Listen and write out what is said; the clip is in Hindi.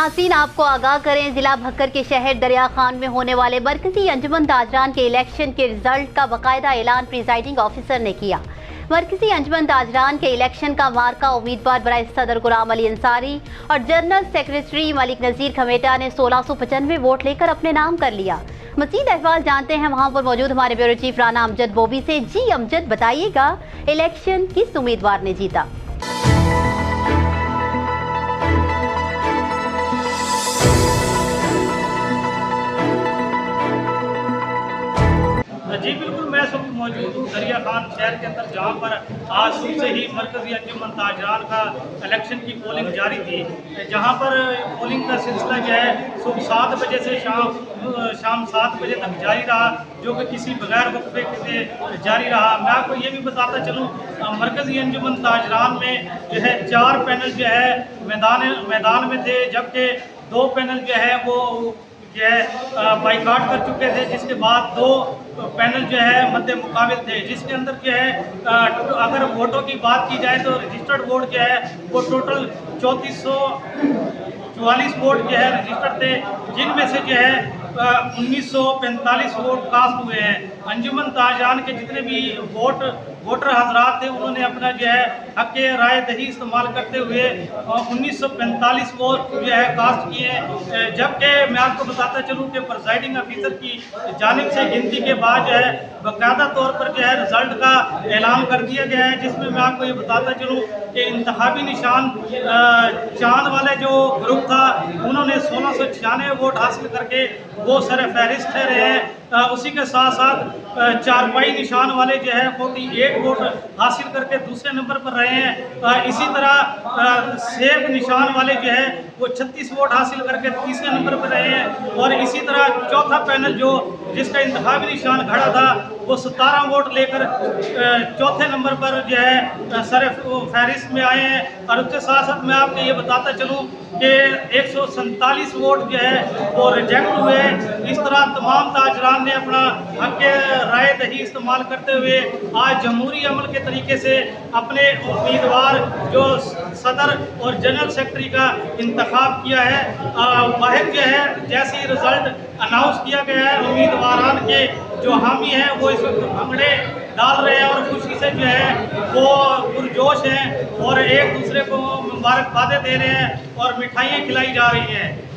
नाज़रीन, आपको आगाह करें, जिला भक्कर के शहर दरिया खान में होने वाले मरकजी अंजुमन ताजरान के इलेक्शन के रिजल्ट का बाकायदा ऐलान प्रिजाइडिंग ऑफिसर ने किया। मरकजी अंजुमन ताजरान के इलेक्शन का मार्का उम्मीदवार बराए सदर गुलाम अली अंसारी और जनरल सेक्रेटरी मलिक नज़ीर खमेटा ने 1695 वोट लेकर अपने नाम कर लिया। मज़ीद अहवाल जानते हैं वहाँ पर मौजूद हमारे ब्यूरो चीफ राना अमजद बोबी से। जी अमजद, बताइएगा इलेक्शन किस उम्मीदवार ने जीता? जी बिल्कुल, मैं इस वक्त मौजूद हूँ दरिया खान शहर के अंदर, जहाँ पर आज सुबह से ही मरकजी अंजुमन ताजरान का इलेक्शन की पोलिंग जारी थी, जहाँ पर पोलिंग का सिलसिला जो है सुबह 7 बजे से शाम 7 बजे तक जारी रहा, जो कि किसी बगैर वक्फे से जारी रहा। मैं आपको ये भी बताता चलूँ, मरकजी अंजुमन ताजरान में जो है 4 पैनल जो है मैदान में थे, जबकि 2 पैनल जो है वो जो है बाइकाट कर चुके थे, जिसके बाद 2 पैनल जो है मध्य मुकाबिल थे, जिसके अंदर जो है अगर वोटों की बात की जाए तो रजिस्टर्ड वोट जो है वो टोटल 3444 वोट जो है रजिस्टर्ड थे, जिनमें से जो है 1945 वोट कास्ट हुए हैं। अंजुमन ताजरान के जितने भी वोटर हजरात थे, उन्होंने अपना जो है हक राय दही इस्तेमाल करते हुए 1945 वोट जो है कास्ट किए हैं। जबकि मैं आपको बताता चलूँ कि प्रिजाइडिंग ऑफिसर की जानिब से गिनती के बाद जो है बाकायदा तौर पर जो है रिजल्ट का ऐलान कर दिया गया है, जिसमें मैं आपको ये बताता चलूँ कि इंतखाबी निशान चांद वाले जो ग्रुप था, उन्होंने 1696 वोट हासिल करके वो सर फहरिस्त ठहरे हैं। उसी के साथ साथ चारपाई निशान वाले जो है 48 वोट हासिल करके दूसरे नंबर पर रहे हैं। इसी तरह सेब निशान वाले जो है वो 36 वोट हासिल करके तीसरे नंबर पर रहे हैं। और इसी तरह चौथा पैनल जो जिसका इंतखाबी निशान खड़ा था, वो 17 वोट लेकर चौथे नंबर पर जो है सर फहरिस्त में आए हैं। और उसके साथ साथ मैं आपको ये बताता चलूँ कि 147 वोट जो है वो रिजेक्ट हुए। इस तरह तमाम ताजरान ने अपना हक राय दही इस्तेमाल करते हुए आज जमहूरी अमल के तरीके से अपने उम्मीदवार जो सदर और जनरल सेक्रेटरी का इंतखाब किया है। वाहिद जो है जैसे ही रिजल्ट अनाउंस किया गया है, उम्मीदवारान के जो हामी हैं वो इस वक्त भंगड़े डाल रहे हैं और खुशी से जो है वो पुरजोश हैं और एक दूसरे को मुबारकबादें दे रहे हैं और मिठाइयाँ खिलाई जा रही हैं।